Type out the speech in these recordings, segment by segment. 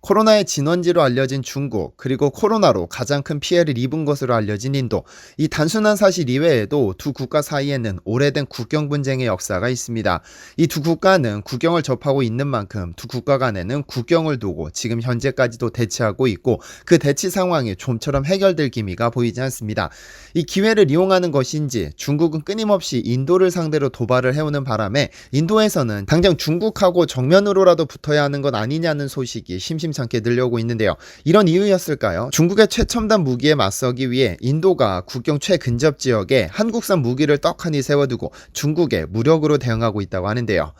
코로나의 진원지로 알려진 중국, 그리고 코로나로 가장 큰 피해를 입은 것으로 알려진 인도. 이 단순한 사실 이외에도 두 국가 사이에는 오래된 국경 분쟁의 역사가 있습니다. 이 두 국가는 국경을 접하고 있는 만큼 두 국가 간에는 국경을 두고 지금 현재까지도 대치하고 있고, 그 대치 상황이 좀처럼 해결될 기미가 보이지 않습니다. 이 기회를 이용하는 것인지 중국은 끊임없이 인도를 상대로 도발을 해오는 바람에 인도에서는 당장 중국하고 정면으로라도 붙어야 하는 것 아니냐는 소식이 심심찮게 들려오고 있는데요. 이런 이유였을까요? 중국의 최첨단 무기에 맞서기 위해 인도가 국경 최근접 지역에 한국산 무기를 떡하니 세워두고 중국에 무력으로 대응하고 있다고 하는데요.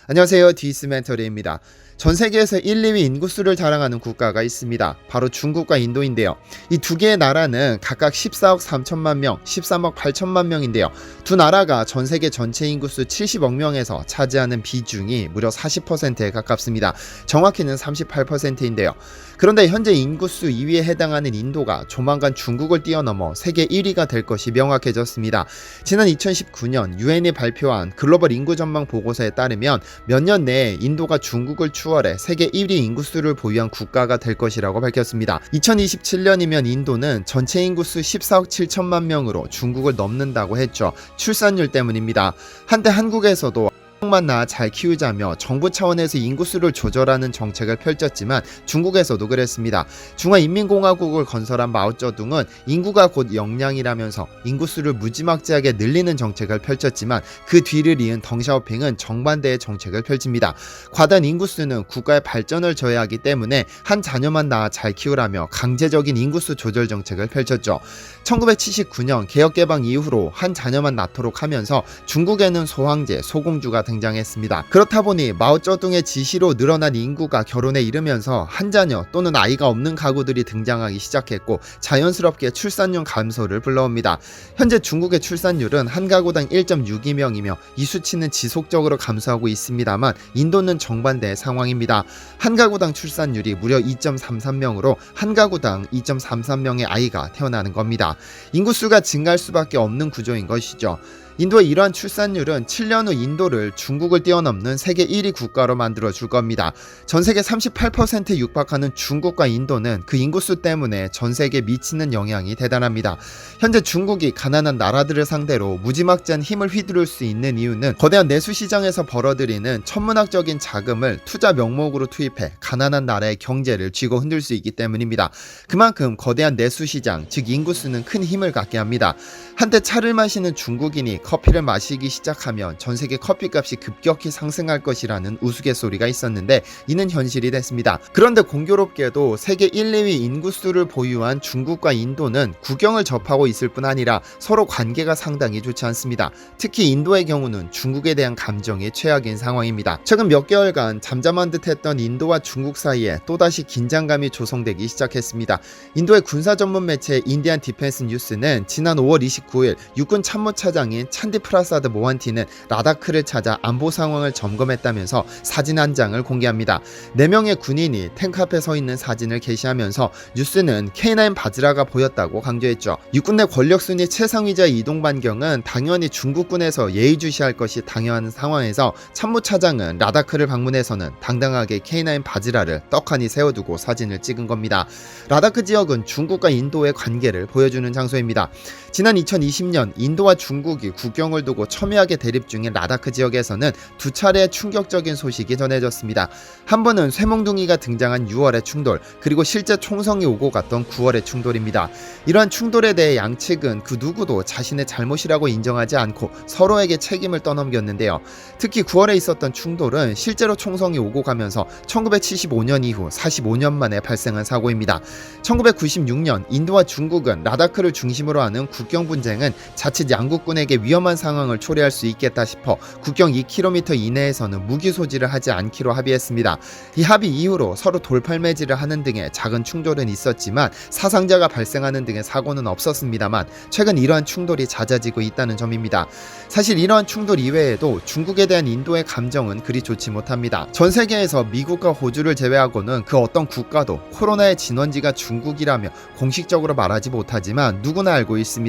안녕하세요, 디스멘터리입니다. 전 세계에서 1, 2위 인구수를 자랑하는 국가가 있습니다. 바로 중국과 인도인데요. 이 두 개의 나라는 각각 14억 3천만 명, 13억 8천만 명인데요. 두 나라가 전 세계 전체 인구수 70억 명에서 차지하는 비중이 무려 40%에 가깝습니다. 정확히는 38%인데요. 그런데 현재 인구수 2위에 해당하는 인도가 조만간 중국을 뛰어넘어 세계 1위가 될 것이 명확해졌습니다. 지난 2019년 유엔이 발표한 글로벌 인구 전망 보고서에 따르면 몇 년 내에 인도가 중국을 추월해 세계 1위 인구수를 보유한 국가가 될 것이라고 밝혔습니다. 2027년이면 인도는 전체 인구수 14억 7천만 명으로 중국을 넘는다고 했죠. 출산율 때문입니다. 한때 한국에서도 만 낳아 잘 키우자며 정부 차원에서 인구수를 조절하는 정책을 펼쳤지만 중국에서도 그랬습니다. 중화인민공화국을 건설한 마오쩌둥은 인구가 곧 역량이라면서 인구수를 무지막지하게 늘리는 정책을 펼쳤지만 그 뒤를 이은 덩샤오핑은 정반대의 정책을 펼칩니다. 과다한 인구수는 국가의 발전을 저해하기 때문에 한 자녀만 낳아 잘 키우라며 강제적인 인구수 조절 정책을 펼쳤죠. 1979년 개혁개방 이후로 한 자녀만 낳도록 하면서 중국에는 소황제, 소공주가 등장했습니다. 그렇다 보니 마오쩌둥의 지시로 늘어난 인구가 결혼에 이르면서 한 자녀 또는 아이가 없는 가구들이 등장하기 시작했고 자연스럽게 출산율 감소를 불러옵니다. 현재 중국의 출산율은 한 가구당 1.62명이며 이 수치는 지속적으로 감소하고 있습니다만 인도는 정반대의 상황입니다. 한 가구당 출산율이 무려 2.33명으로 한 가구당 2.33명의 아이가 태어나는 겁니다. 인구수가 증가할 수밖에 없는 구조인 것이죠. 인도의 이러한 출산율은 7년 후 인도를 중국을 뛰어넘는 세계 1위 국가로 만들어 줄 겁니다. 전 세계 38%에 육박하는 중국과 인도는 그 인구수 때문에 전 세계에 미치는 영향이 대단합니다. 현재 중국이 가난한 나라들을 상대로 무지막지한 힘을 휘두를 수 있는 이유는 거대한 내수 시장에서 벌어들이는 천문학적인 자금을 투자 명목으로 투입해 가난한 나라의 경제를 쥐고 흔들 수 있기 때문입니다. 그만큼 거대한 내수 시장, 즉 인구수는 큰 힘을 갖게 합니다. 한때 차를 마시는 중국인이 커피를 마시기 시작하면 전 세계 커피값이 급격히 상승할 것이라는 우스갯소리가 있었는데 이는 현실이 됐습니다. 그런데 공교롭게도 세계 1, 2위 인구수를 보유한 중국과 인도는 국경을 접하고 있을 뿐 아니라 서로 관계가 상당히 좋지 않습니다. 특히 인도의 경우는 중국에 대한 감정이 최악인 상황입니다. 최근 몇 개월간 잠잠한 듯했던 인도와 중국 사이에 또다시 긴장감이 조성되기 시작했습니다. 인도의 군사 전문 매체 인디안 디펜스 뉴스는 지난 5월 29일 육군 참모차장인 찬디 프라사드 모한티는 라다크를 찾아 안보 상황을 점검했다면서 사진 한 장을 공개합니다. 4명의 군인이 탱크 앞에 서 있는 사진을 게시하면서 뉴스는 K9 바즈라가 보였다고 강조했죠. 육군 내 권력순위 최상위자의 이동 반경은 당연히 중국군에서 예의주시할 것이 당연한 상황에서 참모차장은 라다크를 방문해서는 당당하게 K9 바즈라를 떡하니 세워두고 사진을 찍은 겁니다. 라다크 지역은 중국과 인도의 관계를 보여주는 장소입니다. 지난 2020년 인도와 중국이 국경을 두고 첨예하게 대립 중인 라다크 지역에서는 두 차례의 충격적인 소식이 전해졌습니다. 한 번은 쇠몽둥이가 등장한 6월의 충돌, 그리고 실제 총성이 오고 갔던 9월의 충돌입니다. 이러한 충돌에 대해 양측은 그 누구도 자신의 잘못이라고 인정하지 않고 서로에게 책임을 떠넘겼는데요. 특히 9월에 있었던 충돌은 실제로 총성이 오고 가면서 1975년 이후 45년 만에 발생한 사고입니다. 1996년 인도와 중국은 라다크를 중심으로 하는 국경 분쟁은 자칫 양국군에게 위험한 상황을 초래할 수 있겠다 싶어 국경 2km 이내에서는 무기 소지를 하지 않기로 합의했습니다. 이 합의 이후로 서로 돌팔매질을 하는 등의 작은 충돌은 있었지만 사상자가 발생하는 등의 사고는 없었습니다만 최근 이러한 충돌이 잦아지고 있다는 점입니다. 사실 이러한 충돌 이외에도 중국에 대한 인도의 감정은 그리 좋지 못합니다. 전 세계에서 미국과 호주를 제외하고는 그 어떤 국가도 코로나의 진원지가 중국이라며 공식적으로 말하지 못하지만 누구나 알고 있습니다.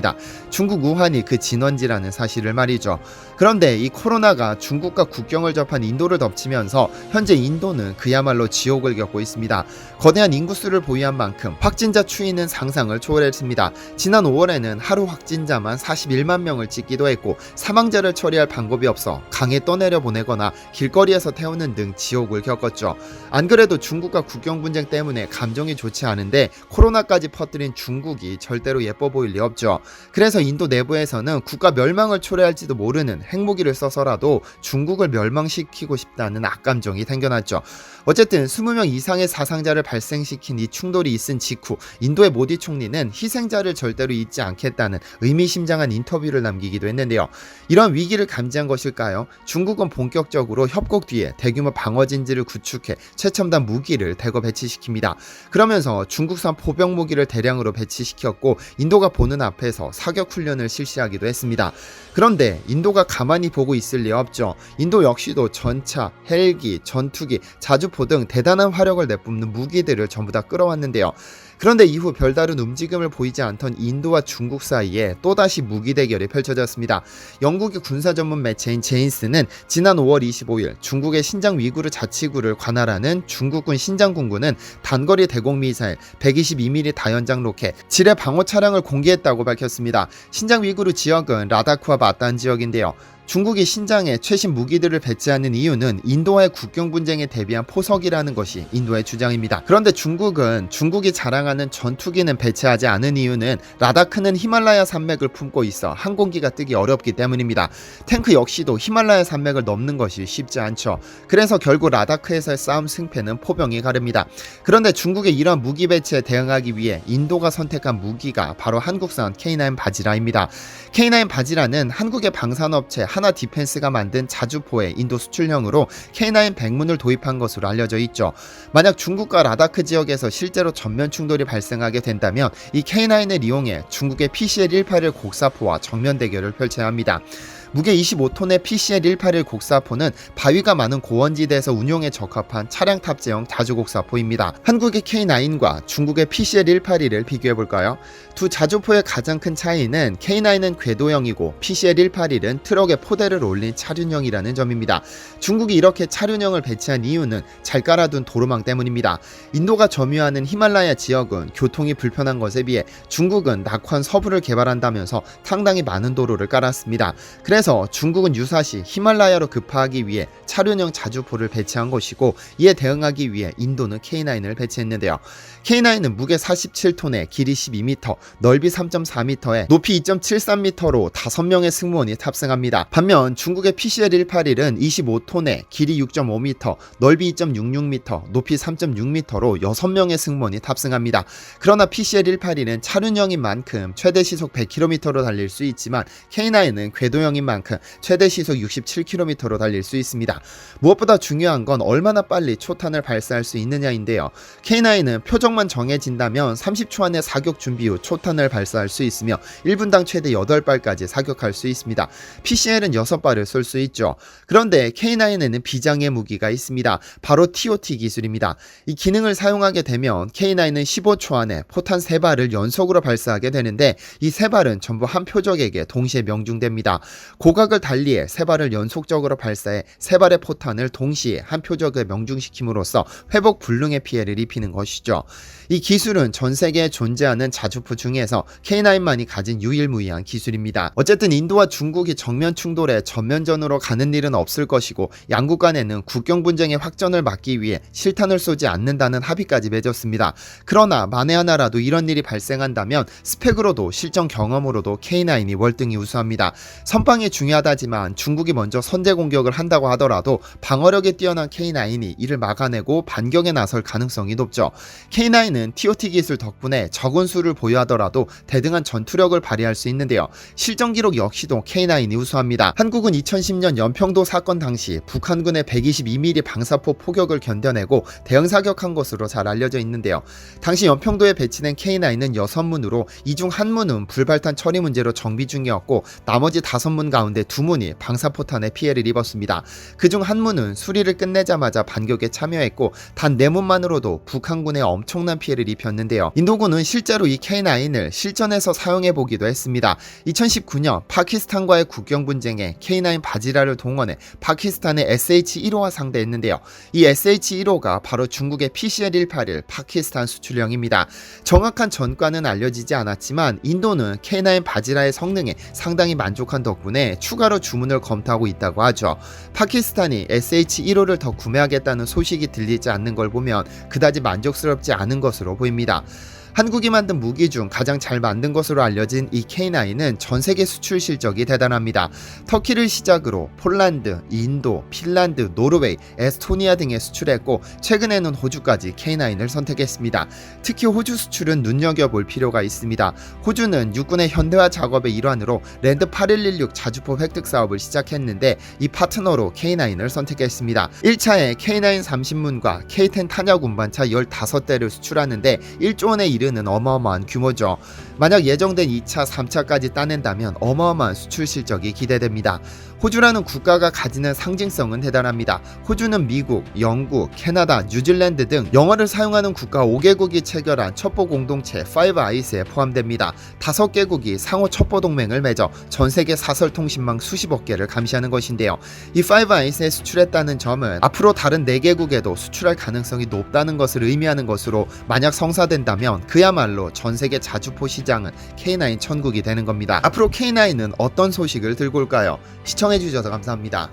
중국 우한이 그 진원지라는 사실을 말이죠. 그런데 이 코로나가 중국과 국경을 접한 인도를 덮치면서 현재 인도는 그야말로 지옥을 겪고 있습니다. 거대한 인구수를 보유한 만큼 확진자 추이는 상상을 초월했습니다. 지난 5월에는 하루 확진자만 41만 명을 찍기도 했고 사망자를 처리할 방법이 없어 강에 떠내려 보내거나 길거리에서 태우는 등 지옥을 겪었죠. 안 그래도 중국과 국경 분쟁 때문에 감정이 좋지 않은데 코로나까지 퍼뜨린 중국이 절대로 예뻐 보일 리 없죠. 그래서 인도 내부에서는 국가 멸망을 초래할지도 모르는 핵무기를 써서라도 중국을 멸망시키고 싶다는 악감정이 생겨났죠. 어쨌든 20명 이상의 사상자를 발생시킨 이 충돌이 있은 직후 인도의 모디 총리는 희생자를 절대로 잊지 않겠다는 의미심장한 인터뷰를 남기기도 했는데요. 이런 위기를 감지한 것일까요? 중국은 본격적으로 협곡 뒤에 대규모 방어진지를 구축해 최첨단 무기를 대거 배치시킵니다. 그러면서 중국산 포병 무기를 대량으로 배치시켰고 인도가 보는 앞에서 사격 훈련을 실시하기도 했습니다. 그런데 인도가 가만히 보고 있을 리 없죠. 인도 역시도 전차, 헬기, 전투기, 자주포 등 대단한 화력을 내뿜는 무기들을 전부 다 끌어왔는데요. 그런데 이후 별다른 움직임을 보이지 않던 인도와 중국 사이에 또다시 무기 대결이 펼쳐졌습니다. 영국의 군사 전문 매체인 제인스는 지난 5월 25일 중국의 신장 위구르 자치구를 관할하는 중국군 신장군구는 단거리 대공 미사일 122mm 다연장 로켓, 지뢰 방어 차량을 공개했다고 밝혔습니다. 신장 위구르 지역은 라다크와 맞닿은 지역인데요. 중국이 신장에 최신 무기들을 배치하는 이유는 인도와의 국경 분쟁에 대비한 포석이라는 것이 인도의 주장입니다. 그런데 중국은 중국이 자랑하는 전투기는 배치하지 않은 이유는 라다크는 히말라야 산맥을 품고 있어 항공기가 뜨기 어렵기 때문입니다. 탱크 역시도 히말라야 산맥을 넘는 것이 쉽지 않죠. 그래서 결국 라다크에서의 싸움 승패는 포병이 가릅니다. 그런데 중국의 이러한 무기 배치에 대응하기 위해 인도가 선택한 무기가 바로 한국산 K9 바지라입니다. K9 바지라는 한국의 방산업체 하나 디펜스가 만든 자주포의 인도 수출형으로 K9 백문을 도입한 것으로 알려져 있죠. 만약 중국과 라다크 지역에서 실제로 전면 충돌이 발생하게 된다면 이 K9을 이용해 중국의 PCL-181 곡사포와 정면 대결을 펼쳐야 합니다. 무게 25톤의 PCL-181 곡사포는 바위가 많은 고원지대에서 운용에 적합한 차량 탑재형 자주곡사포입니다. 한국의 K9과 중국의 PCL-181을 비교해볼까요? 두 자주포의 가장 큰 차이는 K9은 궤도형이고 PCL-181은 트럭에 포대를 올린 차륜형이라는 점입니다. 중국이 이렇게 차륜형을 배치한 이유는 잘 깔아둔 도로망 때문입니다. 인도가 점유하는 히말라야 지역은 교통이 불편한 것에 비해 중국은 낙환 서부를 개발한다면서 상당히 많은 도로를 깔았습니다. 그래서 중국은 유사시 히말라야로 급파하기 위해 차륜형 자주포를 배치한 것이고 이에 대응하기 위해 인도는 K9을 배치했는데요. K9은 무게 47톤에 길이 12m, 넓이 3.4m에 높이 2.73m로 5명의 승무원이 탑승합니다. 반면 중국의 PCL-181은 25톤에 길이 6.5m, 넓이 2.66m, 높이 3.6m로 6명의 승무원이 탑승합니다. 그러나 PCL-181은 차륜형인 만큼 최대 시속 100km로 달릴 수 있지만 K9은 궤도형인 만큼 최대 시속 67km로 달릴 수 있습니다. 무엇보다 중요한 건 얼마나 빨리 초탄을 발사할 수 있느냐인데요. K9은 표적만 정해진다면 30초 안에 사격 준비 후 초탄을 발사할 수 있으며 1분당 최대 8발까지 사격할 수 있습니다. PCL은 6발을 쏠 수 있죠. 그런데 K9에는 비장의 무기가 있습니다. 바로 TOT 기술입니다. 이 기능을 사용하게 되면 K9은 15초 안에 포탄 3발을 연속으로 발사하게 되는데 이 3발은 전부 한 표적에게 동시에 명중됩니다. 고각을 달리해 3발을 연속적으로 발사해 3발의 포탄을 동시에 한 표적에 명중시킴으로써 회복 불능의 피해를 입히는 것이죠. 이 기술은 전 세계에 존재하는 자주포 중에서 K9만이 가진 유일무이한 기술입니다. 어쨌든 인도와 중국이 정면 충돌에 전면전으로 가는 일은 없을 것이고 양국 간에는 국경 분쟁의 확전을 막기 위해 실탄을 쏘지 않는다는 합의까지 맺었습니다. 그러나 만에 하나라도 이런 일이 발생한다면 스펙으로도 실전 경험으로도 K9이 월등히 우수합니다. 선방이 중요하다지만 중국이 먼저 선제 공격을 한다고 하더라도 방어력에 뛰어난 K9이 이를 막아내고 반격에 나설 가능성이 높죠. K9은 TOT 기술 덕분에 적은 수를 보유하더라도 대등한 전투력을 발휘할 수 있는데요. 실전 기록 역시도 K9이 우수합니다. 한국은 2010년 연평도 사건 당시 북한군의 122mm 방사포 포격을 견뎌내고 대응 사격한 것으로 잘 알려져 있는데요. 당시 연평도에 배치된 K9은 6문으로 이 중 1문은 불발탄 처리 문제로 정비 중이었고 나머지 5문 가운데 2문이 방사포탄에 피해를 입었습니다. 그중 한 문은 수리를 끝내자마자 반격에 참여했고 단 4문만으로도 북한군에 엄청난 피해를 입혔는데요. 인도군은 실제로 이 K9을 실전에서 사용해보기도 했습니다. 2019년 파키스탄과의 국경 분쟁에 K9 바지라를 동원해 파키스탄의 SH-15와 상대했는데요. 이 SH-15가 바로 중국의 PCL-181 파키스탄 수출형입니다. 정확한 전과는 알려지지 않았지만 인도는 K9 바지라의 성능에 상당히 만족한 덕분에 추가로 주문을 검토하고 있다고 하죠. 파키스탄이 SH-15를 더 구매하겠다는 소식이 들리지 않는 걸 보면 그다지 만족스럽지 않은 것으로 보입니다. 한국이 만든 무기 중 가장 잘 만든 것으로 알려진 이 K9은 전 세계 수출 실적이 대단합니다. 터키를 시작으로 폴란드, 인도, 핀란드, 노르웨이, 에스토니아 등에 수출했고 최근에는 호주까지 K9을 선택했습니다. 특히 호주 수출은 눈여겨볼 필요가 있습니다. 호주는 육군의 현대화 작업의 일환으로 랜드 8116 자주포 획득 사업을 시작했는데 이 파트너로 K9을 선택했습니다. 1차에 K9 30문과 K10 탄약 운반차 15대를 수출하는데 1조 원에 이르는 어마어마한 규모죠. 만약 예정된 2차, 3차까지 따낸다면 어마어마한 수출 실적이 기대됩니다. 호주라는 국가가 가지는 상징성은 대단합니다. 호주는 미국, 영국, 캐나다, 뉴질랜드 등 영어를 사용하는 국가 5개국이 체결한 첩보 공동체 5IS에 포함됩니다. 5개국이 상호 첩보 동맹을 맺어 전 세계 사설 통신망 수십억 개를 감시하는 것인데요. 이 5IS에 수출했다는 점은 앞으로 다른 4개국에도 수출할 가능성이 높다는 것을 의미하는 것으로 만약 성사된다면 그야말로 전 세계 자주포 시장은 K9 천국이 되는 겁니다. 앞으로 K9은 어떤 소식을 들고 올까요? 시청해주셔서 감사합니다.